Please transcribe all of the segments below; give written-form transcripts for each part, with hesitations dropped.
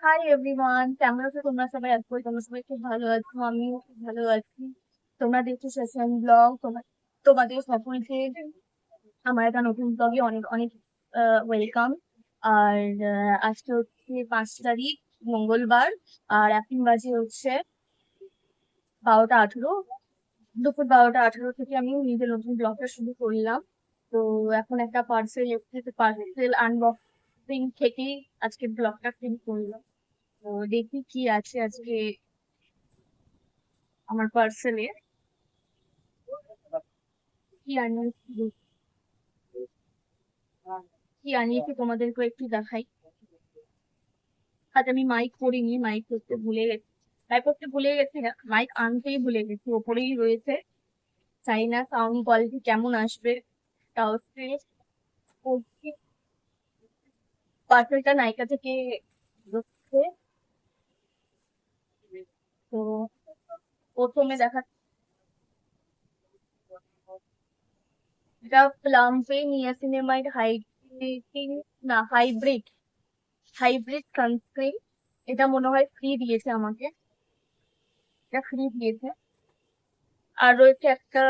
Hi everyone, কেমন আছো তোমরা সবাই? আশা করি তোমরা সবাই খুব ভালো আছো, আমিও খুব ভালো আছি। তোমরা দেখছো সেশন ব্লগ। তোমাদের সকলকে আমার একটা নতুন ব্লগে অনেক অনেক ওয়েলকাম। আর আজকে হচ্ছে 5 তারিখ, মঙ্গলবার। আর এখন বাজে হচ্ছে 12টা 18। দুপুর 12টা 18 থেকে আমি নিজের নতুন ব্লগটা শুরু করলাম। তো এখন একটা পার্সেল এসেছে, পার্সেল আনবক্সিং থেকেই আজকে ব্লগটা শুরু করলাম। তো দেখি কি আছে আজকে আমার পার্সেলে। কি আনিয়েছি কি আনিয়েছি তোমাদেরকে একটু দেখাই। আজ আমি মাইক পরিনি, মাইক করতে ভুলে গেছি। মাইক করতে ভুলে গেছি না, মাইক আনতেই ভুলে গেছি, ওপরেই রয়েছে। জানি না সাউন্ড কোয়ালিটি কেমন আসবে। তাও পার্সেলটা নাইকা থেকে হচ্ছে। তো প্রথমে দেখা, এটা প্লাম্পে নিয়াসিনামাইড হাইড্রেটিং, না হাইব্রিড, হাইব্রিড সানস্ক্রিন। এটা মনে হয় ফ্রি দিয়েছে আমাকে, এটা ফ্রি দিয়েছে। আর রয়েছে একটা,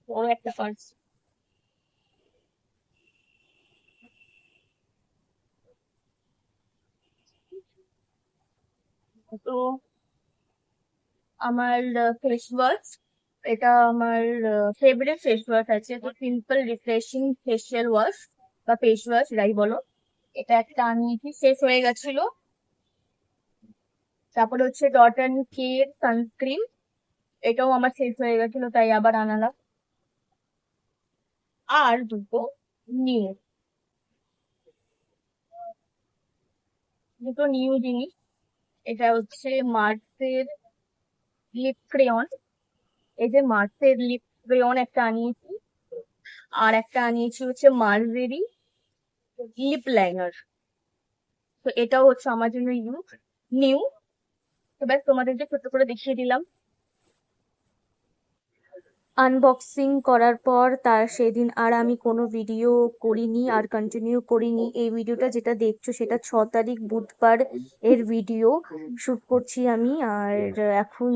বড় একটা পার্স। তো আমার ফেস ওয়াশ, এটা আমার ফেভারিট ফেস ওয়াশ আছে, তো সিম্পল রিফ্রেশিং ফেসিয়াল ওয়াশ বা ফেস ওয়াশ যাই বলো। এটা একটা আনিয়েছি, শেষ হয়ে গেছিল। তারপরে হচ্ছে ডট অ্যান্ড কের সানস্ক্রিন, এটাও আমার শেষ হয়ে গেছিল, তাই আবার আনালাম। আর দুটো নিউ, দুটো নিউ জিনিস। এটা হচ্ছে মার্সের লিপ ক্রেয়ন। এই যে মার্সের লিপ ক্রেয়ন একটা আনিয়েছি। আর একটা আনিয়েছি হচ্ছে মার্জেরি লিপ লাইনার। তো এটাও হচ্ছে আমার জন্য নিউ। এবার তোমাদেরকে ছোট্ট করে দেখিয়ে দিলাম। আনবক্সিং করার পর তার সেদিন আর আমি কোনো ভিডিও করিনি আর কন্টিনিউ করিনি। এই ভিডিওটা যেটা দেখছো সেটা 6 তারিখ বুধবার এর ভিডিও শুট করছি আমি। আর এখন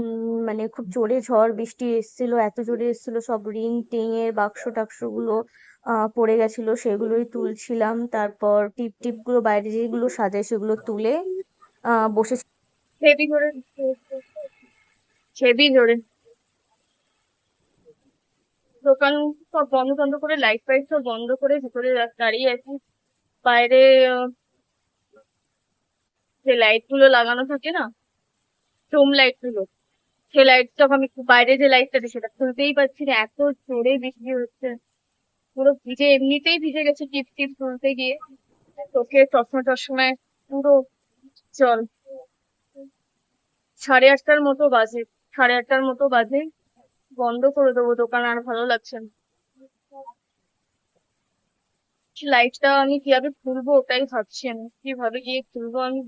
মানে খুব জোরে ঝড় বৃষ্টি এসেছিল, এত জোরে এসেছিল, সব রিং টিং এর বাক্স টাক্স গুলো পড়ে গেছিল, সেগুলোই তুলছিলাম। তারপর টিপ টিপ গুলো বাইরে যেগুলো সাজাই সেগুলো তুলে বসে। হেভি জোরে হেভি জোরে দোকান সব বন্ধ বন্ধ করে, লাইট ফাইট সব বন্ধ করে ভিতরে দাঁড়িয়ে আছি। বাইরে আহ, যে লাইট গুলো লাগানো থাকে না, রুম লাইট গুলো, সেই লাইট, তখন আমি বাইরে যে লাইটটা দিই সেটা খুলতেই পারছি না, এত জোরে বৃষ্টি হচ্ছে। পুরো ভিজে, এমনিতেই ভিজে গেছে টিপ টিপ তুলতে গিয়ে। চোখে চশমা টশমায় পুরো জল। 8:30 মতো বাজে, 8:30 মতো বাজে। বন্ধ করে দেবো দোকান, আর ভালো লাগছে না। লাইটটা আমি কিভাবে খুলবো ওটাই ভাবছি, আমি কিভাবে গিয়ে খুলবো আমি।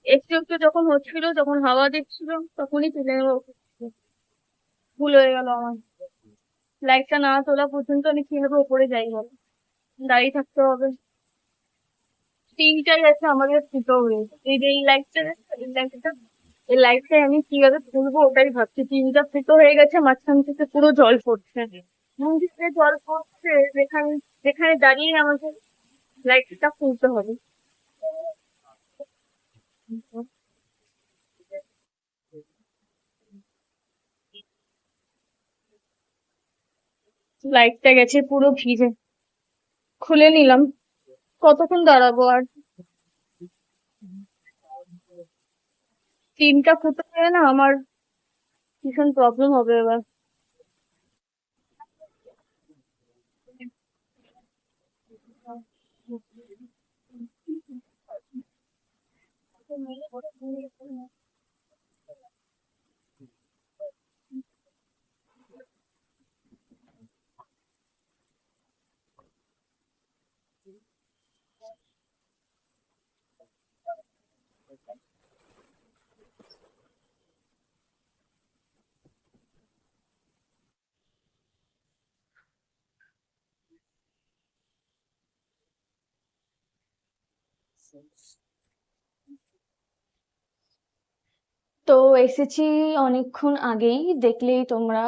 একটু একটু যখন হচ্ছিল, যখন হাওয়া দিচ্ছিল, তখনই তুলে নেবো। ভুল হয়ে গেল আমার। লাইটটা না তোলা পর্যন্ত আমি কিভাবে উপরে যাই বলো, দাঁড়িয়ে থাকতে হবে। তিনটাই আছে আমাদের ফুটো হয়ে, এই যে এই লাইটটা আমি কিভাবে তুলবো ওটাই ভাবছি। তিনটা ফুটো হয়ে গেছে, মাঝখান থেকে পুরো জল পড়ছে, মন থেকে জল পড়ছে। যেখানে যেখানে দাঁড়িয়ে আমাকে লাইটটা খুলতে হবে। লাইটটা গেছে পুরো ভিজে, খুলে নিলাম। কতক্ষণ দাঁড়াবো আর? তিনটা ফুটো হয়ে না আমার ভীষণ প্রবলেম হবে এবার। তো এসেছি অনেকক্ষণ আগেই, দেখলেই তোমরা।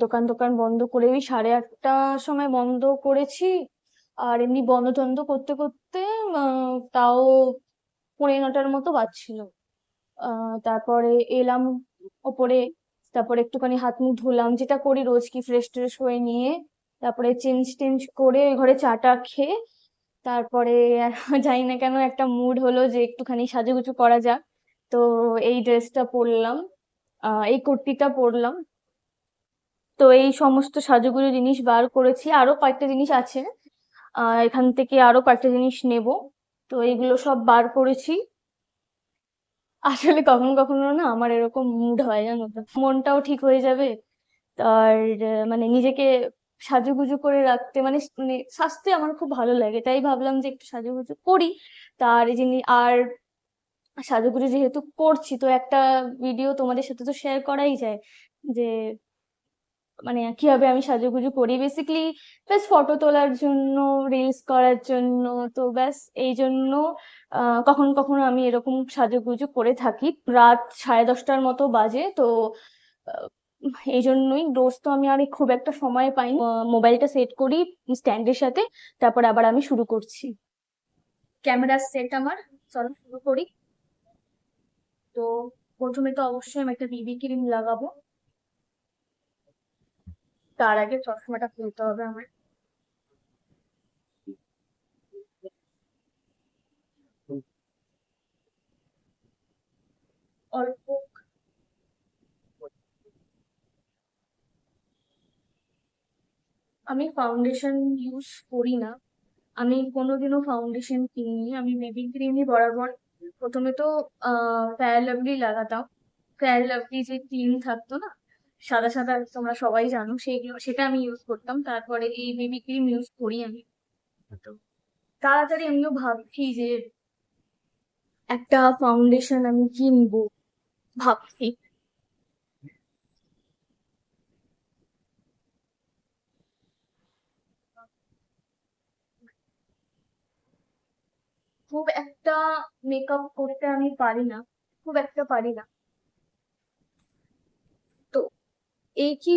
দোকান টোকান বন্ধ করে ওই 8:30টার সময় বন্ধ করেছি। আর এমনি বন্ধ টন্ধ করতে করতে তাও 9:45টার মতো বাজছিল। তারপরে এলাম ওপরে। তারপরে একটুখানি হাত মুখ ধুলাম, যেটা করি রোজ, কি ফ্রেশ ট্রেশ হয়ে নিয়ে তারপরে চেঞ্জ টেঞ্জ করে ওই ঘরে চা টা খেয়ে তারপরে জানি না কেন একটা মুড হলো যে একটুখানি সাজুগুজু করা যাক। তো এই ড্রেসটা পরলাম, এই কুর্তিটা পরলাম। তো এই সমস্ত সাজুগুজু জিনিস বার করেছি, আরো কয়েকটা জিনিস আছে। এখান থেকে আরো কয়েকটা জিনিস নেব। তো এইগুলো সব বার করেছি। আসলে কখনো কখনো না আমার এরকম মুড হয়, জানো তো, মনটাও ঠিক হয়ে যাবে। আর মানে নিজেকে সাজুগুজু করে রাখতে, মানে মানে সাজতে আমার খুব ভালো লাগে, তাই ভাবলাম যে একটু সাজুগুজু করি। তার এই জিনিস আর সাজুগুজু যেহেতু করছি, তো একটা ভিডিও তোমাদের সাথে তো শেয়ার করাই যায় যে মানে কিভাবে আমি সাজুগুজু করি। বেসিক্যালি ব্যাস ফটো তোলার জন্য, রিলস করার জন্য। তো ব্যাস এই জন্য কখনো কখনো আমি এরকম সাজুগুজু করে থাকি। রাত 10:30টার মতো বাজে তো। আহ, এই জন্যই রোজ তো আমি আর খুব একটা সময় পাই না। মোবাইলটা সেট করি স্ট্যান্ডের সাথে, তারপর আবার আমি শুরু করছি। ক্যামেরা সেট আমার, চলো শুরু করি। তো প্রথমে তো অবশ্যই আমি একটা বিবি ক্রিম লাগাবো। তার আগে চশমাটা খুলতে হবে আমার। অল্প। আমি ফাউন্ডেশন ইউজ করি না, আমি কোনোদিনও ফাউন্ডেশন কিনিনি, আমি বেবি ক্রিমই বরাবর। প্রথমে তো ফেয়ার লাভলি লাগাতাম। ফেয়ার লাভলি যে ক্রিম থাকতো না, সাদা সাদা, তোমরা সবাই জানো, সেইগুলো সেটা আমি ইউজ করতাম। তারপরে এই বেবি ক্রিম ইউজ করি আমি। তো তাড়াতাড়ি আমিও ভাবছি যে একটা ফাউন্ডেশন আমি কিনবো, ভাবছি। খুব একটা মেকআপ করতে আমি পারি না, খুব একটা পারি না। তো এই কি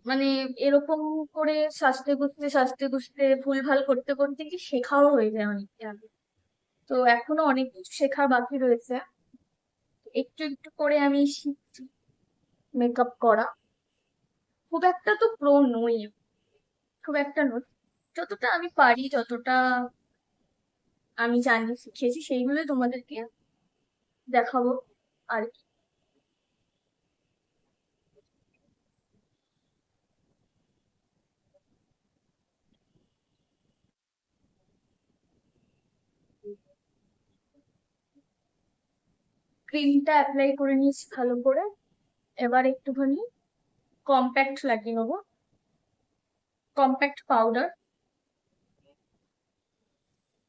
মানে এরকম করে সাজতে গুছতে ভুলভাল করতে করতে কি শেখাও হয়ে যায় অনেকটা আগে। তো এখনো অনেক কিছু শেখার বাকি রয়েছে। একটু একটু করে আমি শিখছি মেকআপ করা। খুব একটা তো প্রো নই, খুব একটা নই। যতটা আমি পারি, যতটা আমি জানি শিখেছি, সেইগুলোই তোমাদেরকে দেখাবো আর কি। ক্রিমটা অ্যাপ্লাই করে নিয়েছি ভালো করে। এবার একটুখানি কম্প্যাক্ট লাগিয়ে নেবো, কম্প্যাক্ট পাউডার।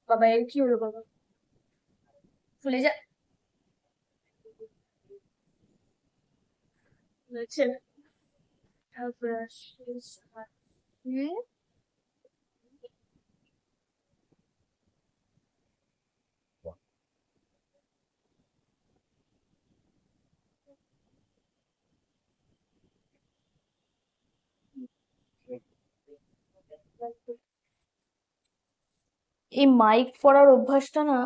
বাবা, এর কি হলো বাবা, ফুলে যা হয়েছে। তারপর এই মাইক পরার অভ্যাসটা না,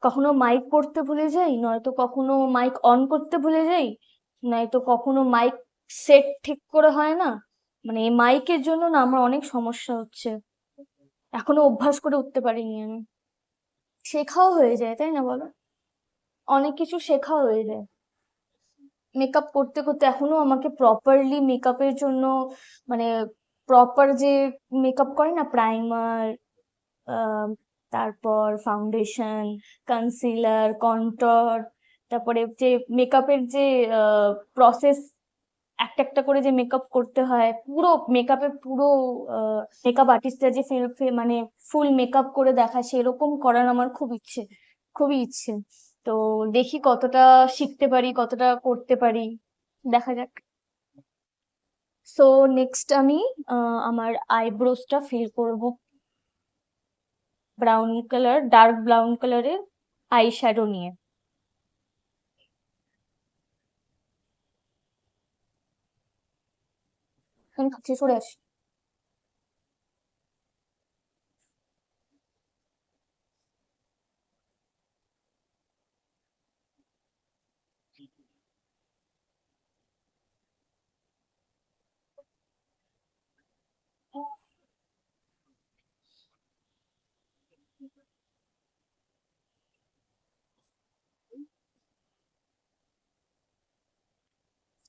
কখনো মাইক পড়তে ভুলে যাই, নয়তো কখনো মাইক অন করতে ভুলে যাই, নয়তো কখনো মাইক সেট ঠিক করে হয় না। মানে এই মাইকের জন্য না আমার অনেক সমস্যা হচ্ছে, এখনো অভ্যাস করে উঠতে পারিনি আমি। শেখাও হয়ে যায়, তাই না বলো? অনেক কিছু শেখা হয়ে যায়। মেকআপ করতে করতে এখনো আমাকে প্রপারলি মেকআপের জন্য, মানে প্রপার যে মেকআপ করে না, প্রাইমার, তারপর ফাউন্ডেশন, কনসিলার, কন্ট্যুর, তারপরে যে মেকআপের যে প্রসেস, একটা একটা করে যে মেকআপ করতে হয়, পুরো মেকআপের পুরো মেকআপ আর্টিস্টরা যে মানে ফুল মেকআপ করে দেখায়, সেরকম করার আমার খুব ইচ্ছে, খুবই ইচ্ছে। তো দেখি কতটা শিখতে পারি, কতটা করতে পারি, দেখা যাক। সো নেক্সট আমি আমার আইব্রোসটা ফিল করব। ব্রাউন কালার, ডার্ক ব্রাউন কালারের আই শ্যাডো নিয়ে। আমি কাছে সরে আসি।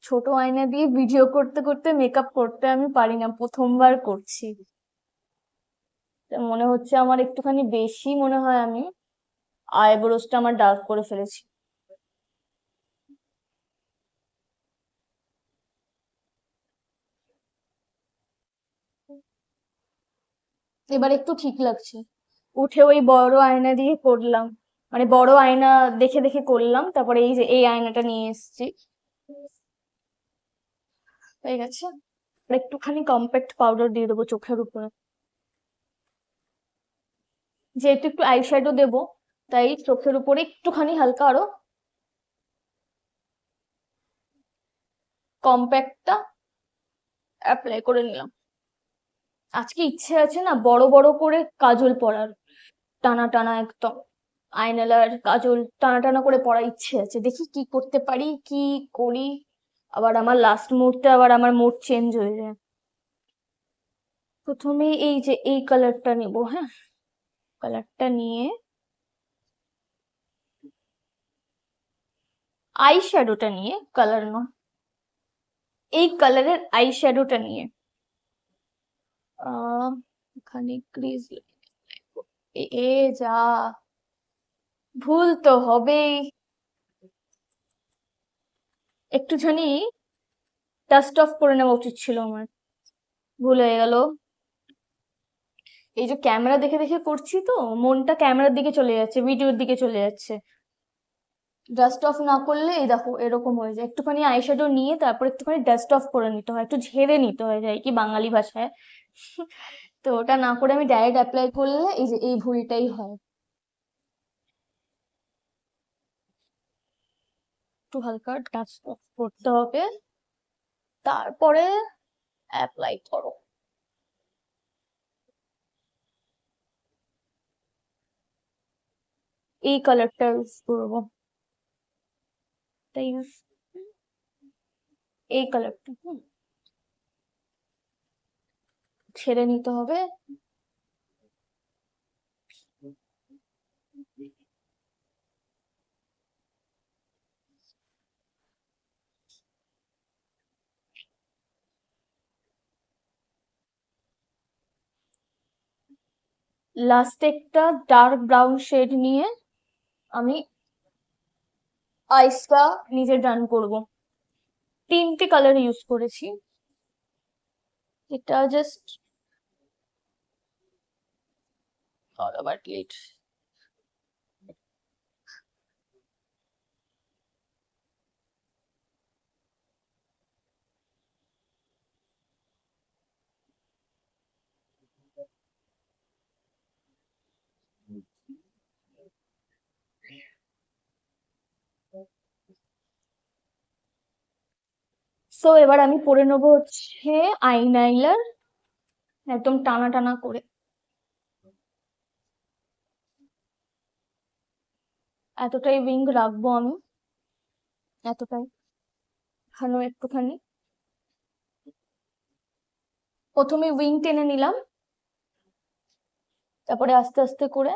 ছোট আয়না দিয়ে ভিডিও করতে করতে মেকআপ করতে আমি পারি না, প্রথমবার করছি। তা মনে হচ্ছে আমার একটুখানি বেশি মনে হয় আমি আইব্রোসটা আমার ডার্ক করে ফেলেছি। এবার একটু ঠিক লাগছে। উঠে ওই বড় আয়না দিয়ে করলাম, মানে বড় আয়না দেখে দেখে করলাম, তারপরে এই যে এই আয়নাটা নিয়ে এসেছি, হয়ে গেছে। আর একটুখানি কম্প্যাক্ট পাউডার দিয়ে দেবো চোখের উপরে, যেহেতু একটু আইশ্যাডো দেবো তাই চোখের উপরে একটুখানি হালকা আরো কম্প্যাক্টটা অ্যাপ্লাই করে নিলাম। আজকে ইচ্ছে আছে না বড় বড় করে কাজল পরার, টানা টানা একদম আইনালার কাজল টানা টানা করে পরার ইচ্ছে আছে, দেখি কি করতে পারি, কি করি। আবার আমার লাস্ট মুহূর্তে আবার আমার মুড চেঞ্জ হয়ে যায়। প্রথমে এই যে এই কালারটা নেব, হ্যাঁ, কালারটা নিয়ে আই শ্যাডোটা নিয়ে, কালার নয়, এই কালারের আই শ্যাডোটা নিয়ে আহ এখানে ক্রিজ, এ যা, ভুল তো হবেই। একটুখানি ডাস্ট অফ করে নেওয়া উচিত ছিল আমার, ভুল হয়ে গেল। এই যে ক্যামেরা দেখে দেখে করছি তো, মনটা ক্যামেরার দিকে চলে যাচ্ছে, ভিডিওর দিকে চলে যাচ্ছে। ডাস্ট অফ না করলে এই দেখো এরকম হয়ে যায়। একটুখানি আইশ্যাডো নিয়ে তারপর একটুখানি ডাস্ট অফ করে নিতে হয়, একটু ঝেড়ে নিতে হয়, যায় কি বাঙালি ভাষায়। তো ওটা না করে আমি ডাইরেক্ট অ্যাপ্লাই করলে এই যে এই ভুলটাই হয়। একটু হালকা ডাস্ট অফ করতে হবে, তারপরে অ্যাপ্লাই করো। এই কালারটা ইউজ করবো, তাই use, এই কালারটা ছেড়ে নিতে হবে। লাস্টে একটা ডার্ক ব্রাউন শেড নিয়ে আমি আইসটা নিজে ডান করব। তিনটে কালার ইউজ করেছি, এটা just all over it. So এবার আমি পরে নেবো হচ্ছে আইনাইলার, একদম টানা টানা করে। এতটাই উইং রাখবো আমি, এতটাই, এখানেও একটুখানি। প্রথমে উইং টেনে নিলাম, তারপরে আস্তে আস্তে করে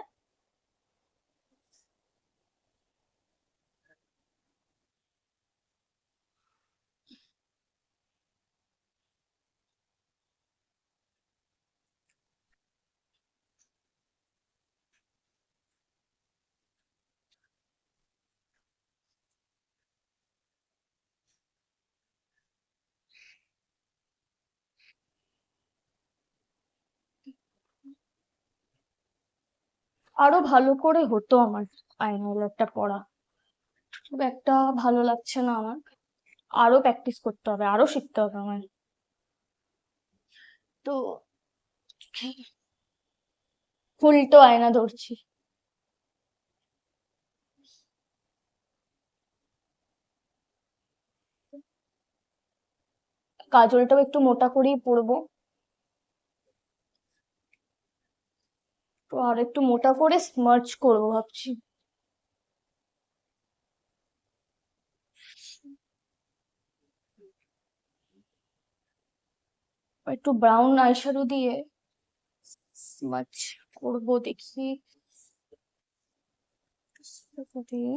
আরো ভালো করে হতো আমার আইনাইলারটা পরা, খুব একটা ভালো লাগছে না আমার। আরো প্র্যাকটিস করতে হবে, আরো শিখতে হবে আমার। তো উল্টো আয়না ধরছি। কাজলটাও একটু মোটা করেই পরবো, তো আর একটু মোটা করে স্মার্চ করবো ভাবছি। একটু ব্রাউন আইশ্যাডো দিয়ে স্মাচ করবো দেখি। দিয়ে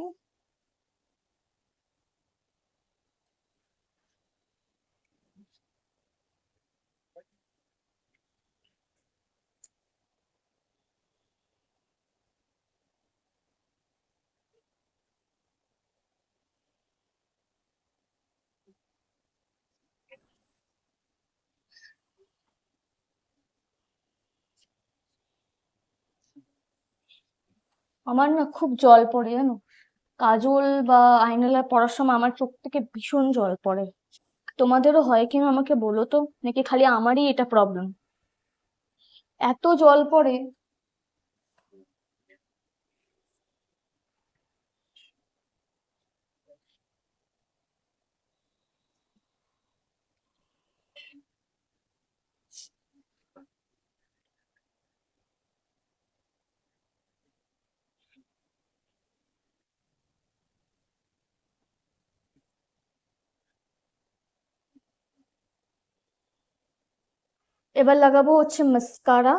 আমার না খুব জল পড়ে জানো, কাজল বা আইনালার পরার সময় আমার চোখ থেকে ভীষণ জল পড়ে। তোমাদেরও হয় কিনা আমাকে বলো তো, নাকি খালি আমারই এটা প্রবলেম? এত জল পড়ে। এবার লাগাবো হচ্ছে মাস্কারা।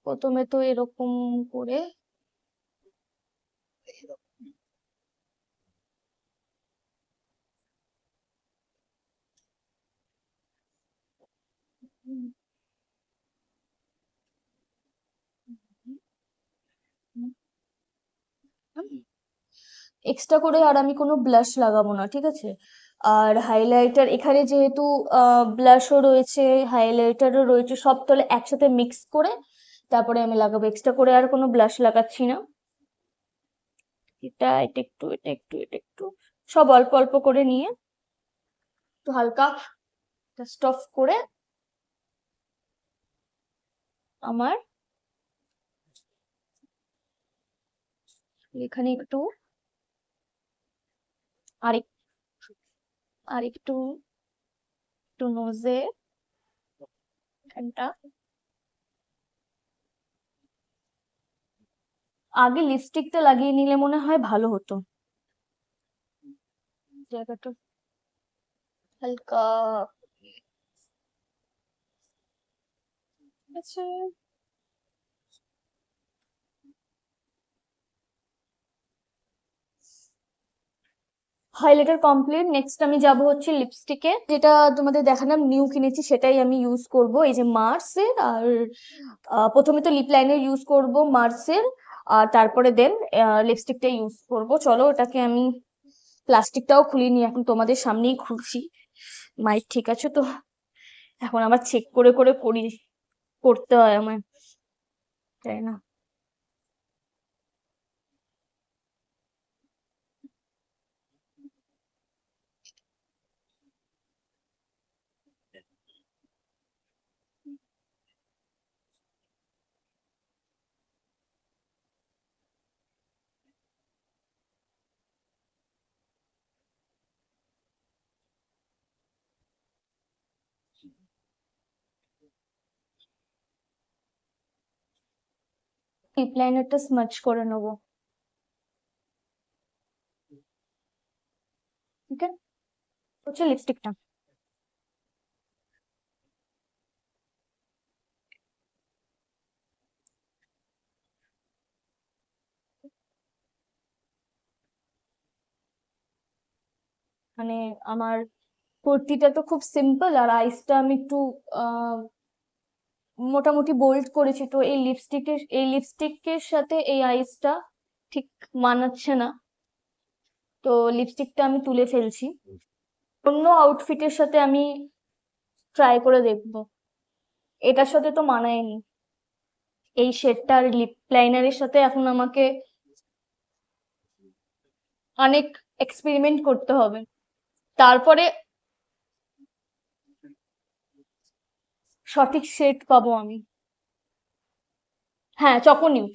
প্রথমে তো এরকম করে, এক্সট্রা করে আর আমি কোনো ব্লাশ লাগাবো না, ঠিক আছে? আর হাইলাইটার এখানে যেহেতু ব্লাশও রয়েছে, হাইলাইটারও রয়েছে, সব তাহলে একসাথে মিক্স করে তারপরে আমি লাগাবো। এক্সট্রা করে আর কোনো ব্লাশ লাগাচ্ছি না। এটা একটু, এটা একটু, এটা একটু, সব অল্প অল্প করে নিয়ে একটু হালকা ডাস্ট অফ করে আমার এখানে একটু আরেক আরেকটু একটু নোজে একটা, আগে লিপস্টিকটা লাগিয়ে নিলে মনে হয় ভালো হতো। জায়গাটা হালকা, ঠিক আছে। হাইলাইটার কমপ্লিট, নেক্সট আমি যাব হচ্ছে লিপস্টিকে। যেটা তোমাদের দেখালাম নিউ কিনেছি সেটাই আমি ইউজ করব, এই যে মার্সের। আর প্রথমে তো লিপ লাইনার ইউজ করব মার্সের, আর তারপরে দেন লিপস্টিকটা ইউজ করব। চলো ওটাকে আমি প্লাস্টিকটাও খুলিনি, এখন তোমাদের সামনেই খুলছি। মাইক ঠিক আছে তো? এখন আবার চেক করে করে করতে হয় আমার, তাই না? লিপ লাইনারটা স্মাচ করে নেবো, ঠিক আছে? হচ্ছে লিপস্টিকটা, মানে আমার কুর্তিটা তো খুব সিম্পল, আর আইসটা আমি একটু আহ মোটামুটি বোল্ড করেছি, তো এই লিপস্টিকের সাথে এই আইসটা ঠিক মানাচ্ছে না, তো লিপস্টিকটা আমি তুলে ফেলছি। অন্য আউটফিটের সাথে আমি ট্রাই করে দেখবো, এটার সাথে তো মানায়নি। এই শেডটা আর লিপ লাইনারের সাথে এখন আমাকে অনেক এক্সপেরিমেন্ট করতে হবে। তারপরে সঠিক শেড পাবো আমি। হ্যাঁ, choco nude,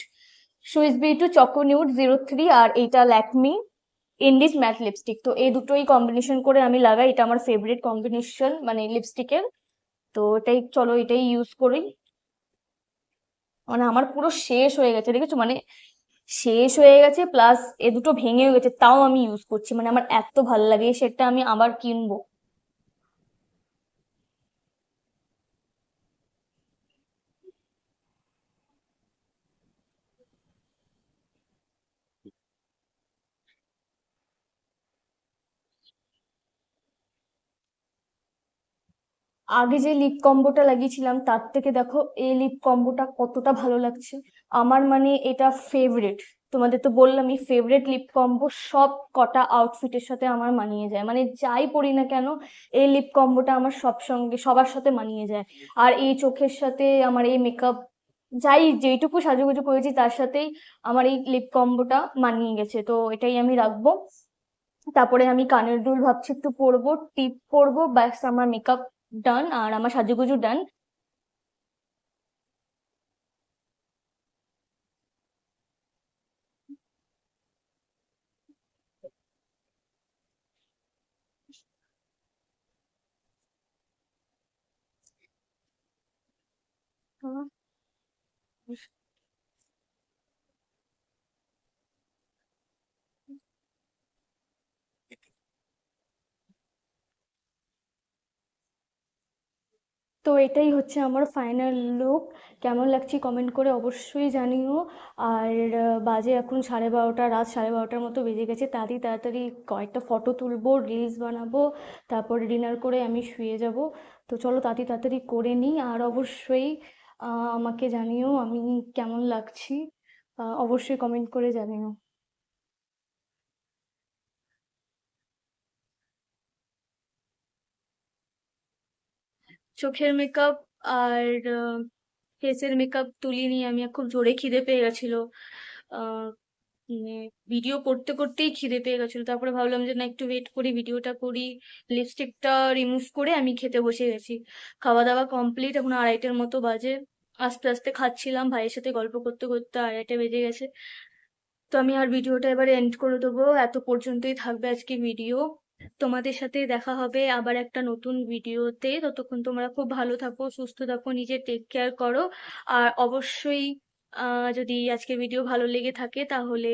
Swiss beauty choco nude 03, আর এইটা ল্যাকমি ইন্ডিস ম্যাট লিপস্টিক। তো এই দুটোই কম্বিনেশন করে আমি লাগাই, এটা আমার ফেভারিট কম্বিনেশন মানে লিপস্টিকের। তো এটাই, চলো এটাই ইউজ করি। মানে আমার পুরো শেষ হয়ে গেছে, দেখেছো মানে শেষ হয়ে গেছে, প্লাস এ দুটো ভেঙেও গেছে, তাও আমি ইউজ করছি, মানে আমার এত ভালো লাগে এই শেডটা, আমি আবার কিনবো। আগে যে লিপ কম্বোটা লাগিয়েছিলাম তার থেকে দেখো এই লিপ কম্বোটা কতটা ভালো লাগছে। আমার মানে এটা ফেভারিট। তোমাদের তো বললামই ফেভারিট লিপ কম্বো, সব কটা আউটফিটের সাথে আমার মানিয়ে যায়, মানে যাই পরি না কেন এই লিপ কম্বোটা আমার সব সঙ্গে সবার সাথে মানিয়ে যায়। আর এই চোখের সাথে আমার এই মেকআপ, যাই যেইটুকু সাজুগুজু করেছি তার সাথেই আমার এই লিপ কম্বোটা মানিয়ে গেছে, তো এটাই আমি রাখবো। তারপরে আমি কানের দুল ভাবছি একটু পরবো, টিপ পরবো, ব্যাস আমার মেকআপ ডান আর আমার সাজুগুজু ডান। তো এটাই হচ্ছে আমার ফাইনাল লুক। কেমন লাগছে কমেন্ট করে অবশ্যই জানিও। আর বাজে এখন 12:30, রাত 12:30 মতো বেজে গেছে, তাড়াতাড়ি তাড়াতাড়ি কয়েকটা ফটো তুলবো, রিলস বানাবো, তারপরে ডিনার করে আমি শুয়ে যাব। তো চলো তাড়াতাড়ি তাড়াতাড়ি করে নিই, আর অবশ্যই আমাকে জানিও আমি কেমন লাগছি, অবশ্যই কমেন্ট করে জানিও। চোখের মেকআপ আর ফেসের মেকআপ তুলিনি, আমি খুব জোরে খিদে পেয়ে গেছিল। আহ ভিডিও করতে করতেই খিদে পেয়ে গেছিল, তারপরে ভাবলাম যে না একটু ওয়েট করি, ভিডিওটা করি। লিপস্টিকটা রিমুভ করে আমি খেতে বসে গেছি। খাওয়া দাওয়া কমপ্লিট, এখন 2:30টার মতো বাজে। আস্তে আস্তে খাচ্ছিলাম, ভাইয়ের সাথে গল্প করতে করতে 2:30 বেজে গেছে। তো আমি আর ভিডিওটা এবারে এন্ড করে দেবো, এত পর্যন্তই থাকবে আজকে ভিডিও। তোমাদের সাথে দেখা হবে আবার একটা নতুন ভিডিওতে, ততক্ষণ তোমরা খুব ভালো থাকো, সুস্থ থাকো, নিজে টেক কেয়ার করো। আর অবশ্যই যদি আজকে ভিডিও ভালো লেগে থাকে তাহলে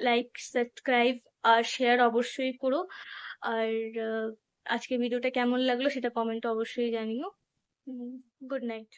লাইক, সাবস্ক্রাইব আর শেয়ার অবশ্যই করো। আর আজকে ভিডিওটা কেমন লাগলো সেটা কমেন্টে অবশ্যই জানিও। Good night.